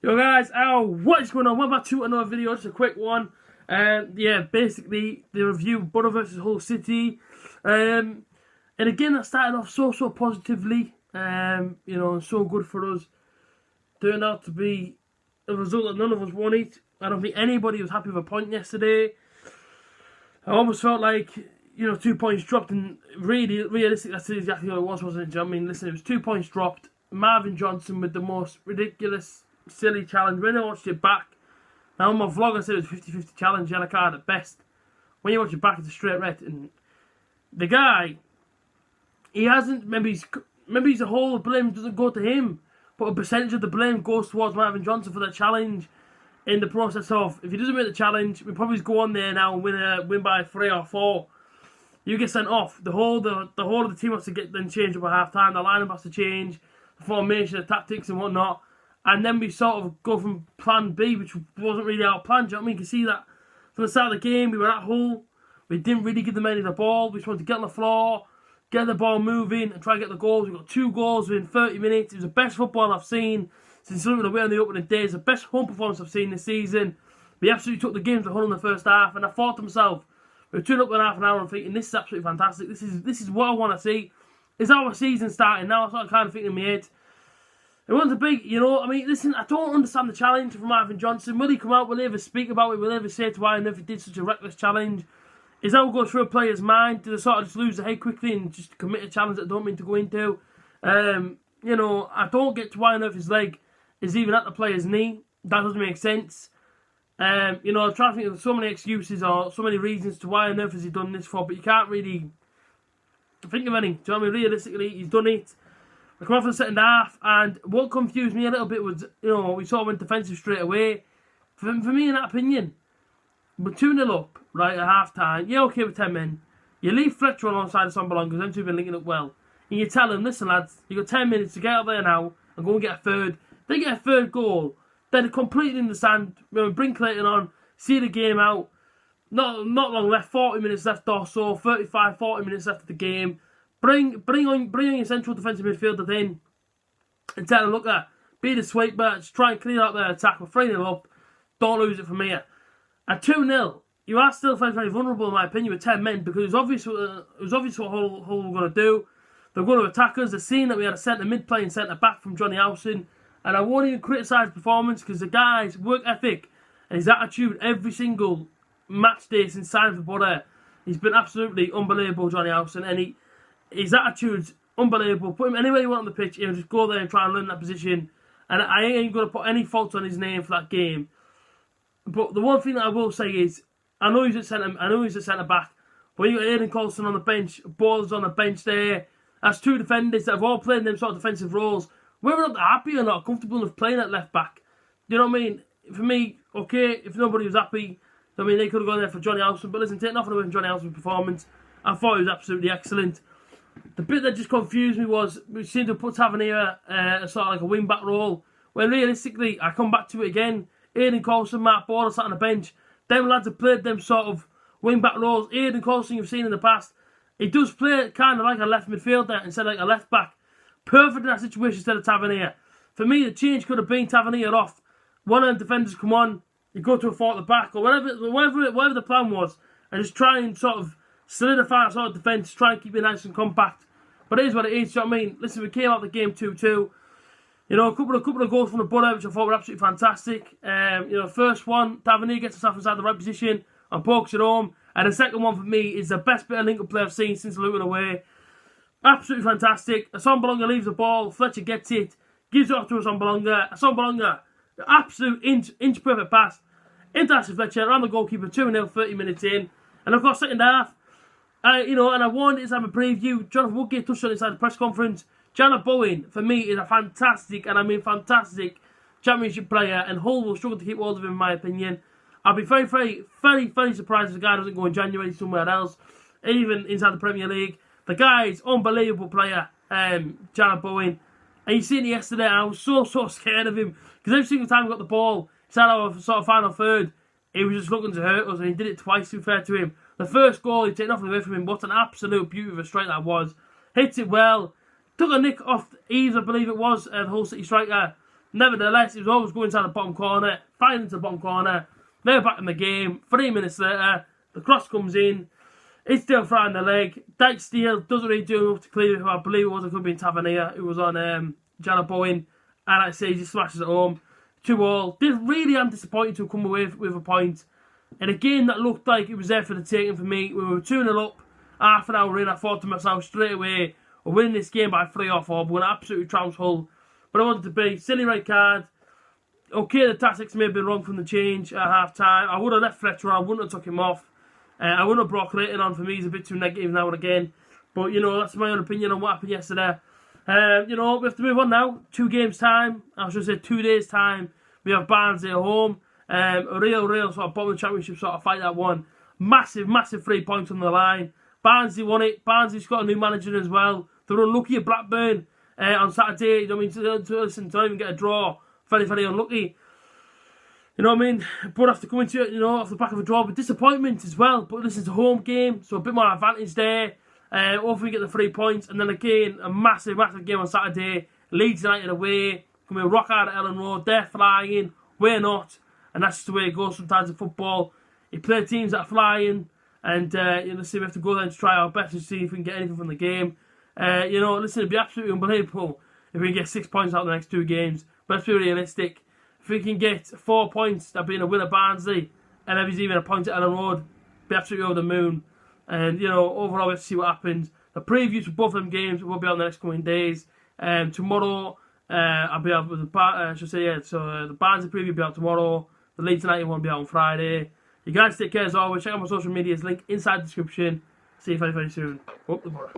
Yo guys, what is going on? Welcome back to another video, just a quick one. Yeah, basically the review of Borough versus Hull City. And again, that started off so positively. So good for us. Turned out to be a result that none of us wanted. I don't think anybody was happy with a point yesterday. I almost felt like, 2 points dropped, and really, realistically, that's exactly what it was, wasn't it? I mean, listen, it was 2 points dropped. Marvin Johnson with the most ridiculous, silly challenge. When I watched it back, now on my vlog I said it was 50-50 challenge, yellow card at best. When you watch it back, it's a straight red. And the guy, he hasn't, maybe the whole blame doesn't go to him, but a percentage of the blame goes towards Marvin Johnson for the challenge. In the process of, if he doesn't make the challenge, we probably go on there now and win by 3 or 4. You get sent off. The whole of the team has to get then changed up at half time. The lineup has to change, the formation, the tactics and whatnot. And then we sort of go from plan B, which wasn't really our plan. Do you know what I mean? You can see that from the start of the game, we were at Hull. We didn't really give them any of the ball. We just wanted to get on the floor, get the ball moving, and try to get the goals. We got 2 goals within 30 minutes. It was the best football I've seen since looking away on the opening days. The best home performance I've seen this season. We absolutely took the game to Hull in the first half, and I thought to myself, we were 2 up in half an hour and thinking, this is absolutely fantastic. This is what I want to see. Is our season starting now? That's what I'm kind of thinking in my head. It wasn't a big, listen, I don't understand the challenge from Marvin Johnson. Will he come out? Will he ever speak about it? Will he ever say to Ryan if he did such a reckless challenge? Is that what goes through a player's mind? Do they sort of just lose their head quickly and just commit a challenge that they don't mean to go into? I don't get to why on earth his leg is even at the player's knee. That doesn't make sense. I'm trying to think of so many excuses or so many reasons to why on earth has he done this for, but you can't really think of any. Do you know what I mean? Realistically, he's done it. We come off in the second half, and what confused me a little bit was, we sort of went defensive straight away. For me, in that opinion, we're 2-0 up, right, at half time. Yeah, okay with 10 men. You leave Fletcher alongside of Sombalonga, because them two have been linking up well. And you tell them, listen lads, you've got 10 minutes to get out there now and go and get a third. They get a third goal, then they're completely in the sand. Bring Clayton on, see the game out. Not long left, 40 minutes left or so, 35, 40 minutes left of the game. Bring on your central defensive midfielder then and tell them, look at, be the sweeper, just try and clear out their attack. We're 3-0 up, don't lose it from here. At 2-0, you are still very vulnerable in my opinion with 10 men, because it was obvious what Hull were going to do. They're going to attack us. They're seeing that we had a centre mid playing centre back from Johnny Howson, and I won't even criticise performance because the guy's work ethic and his attitude every single match day since signing for Borough, he's been absolutely unbelievable, Johnny Howson, and his attitude's unbelievable. Put him anywhere you want on the pitch, he'll just go there and try and learn that position. And I ain't going to put any faults on his name for that game. But the one thing that I will say is, I know he's a centre back, but you got Aidan Colson on the bench, Ball's on the bench there. That's 2 defenders that have all played in them sort of defensive roles. We're not happy or not comfortable enough playing at left back. You know what I mean? For me, okay, if nobody was happy, they could have gone there for Johnny Howson. But listen, take nothing away from Johnny Howson's performance. I thought he was absolutely excellent. The bit that just confused me was we seemed to put Tavernier sort of like a wing-back role, when realistically, I come back to it again, Aidan Colson, Mark Border sat on the bench. Them lads have played them sort of wing-back roles. Aidan Colson you've seen in the past, he does play kind of like a left midfielder instead of like a left-back. Perfect in that situation instead of Tavernier. For me, the change could have been Tavernier off. One of the defenders come on, you go to a 4 at the back, or whatever the plan was, and just try and sort of solidify that sort of defence, try and keep it nice and compact. But it is what it is, you know what I mean? Listen, we came out the game 2-2. A couple of goals from the Borough, which I thought were absolutely fantastic. First one, Tavernier gets himself inside the right position and pokes it home. And the second one for me is the best bit of link-up play I've seen since Luton away. Absolutely fantastic. Sombalonga leaves the ball, Fletcher gets it, gives it off to Sombalonga. Sombalonga, absolute inch perfect pass into Ashley Fletcher, around the goalkeeper, 2-0, 30 minutes in. And of course, second half, and I wanted to have a preview. Jonathan Woodgate touched on it inside the press conference. Janet Bowen, for me, is a fantastic, and I mean fantastic, championship player, and Hull will struggle to keep hold of him, in my opinion. I'll be very, very, very, very surprised if the guy doesn't go in January somewhere else, even inside the Premier League. The guy is an unbelievable player, Janet Bowen. And you seen it yesterday, and I was so scared of him, because every single time we got the ball, inside our sort of final third, he was just looking to hurt us, and he did it twice, to be fair to him. The first goal, he took nothing away from him. What an absolute beauty of a strike that was. Hits it well. Took a nick off Eves, I believe it was, the Hull City striker. nevertheless, it was always going inside the bottom corner, firing into the bottom corner. They're back in the game. 3 minutes later, the cross comes in. It's still flying the leg. Dyke Steele doesn't really do enough to clear it. I believe it was, it could be in Tavernier. It was on Jana Bowen. And like I say, he just smashes it home. 2-2. They really am disappointed to have come away with a point. And again, that looked like it was there for the taking for me. We were 2-0 up. Half an hour in, I thought to myself straight away, we're winning this game by 3 or 4. We're going to absolutely trounce Hull. But I wanted to be. Silly red card. Okay, the tactics may have been wrong from the change at half time. I would have left Fletcher on. I wouldn't have took him off. I wouldn't have brought Clayton on. For me, he's a bit too negative now and again. But, you know, that's my own opinion on what happened yesterday. You know, we have to move on now. 2 games' time. I should say 2 days' time. We have Barnsley at home. A real sort of bottom of the championship sort of fight, that one. Massive 3 points on the line. Barnsley won it. Barnsley's got a new manager as well. They're unlucky at Blackburn on Saturday. You know what I mean? To not even get a draw. Very unlucky. You know what I mean? But after coming to it, you know, off the back of a draw, with disappointment as well. But this is a home game, so a bit more advantage there. Hopefully we get the 3 points. And then again, a massive game on Saturday. Leeds United away. Coming rock hard at Ellen Road. They're flying. We're not. And that's just the way it goes sometimes in football. You play teams that are flying. And, you know, we have to go there and try our best to see if we can get anything from the game. You know, listen, it'd be absolutely unbelievable if we can get 6 points out of the next 2 games. But let's be realistic. If we can get 4 points, that being a win at Barnsley, and maybe even a point at Ellen Road, be absolutely over the moon. And, you know, overall, we have to see what happens. The previews for both of them games will be on the next coming days. Tomorrow, I'll be out with the the Barnsley preview will be out tomorrow. The Leeds United one will be out on Friday. You guys take care as always. Check out my social medias, link inside the description. See you very soon. Up the borough.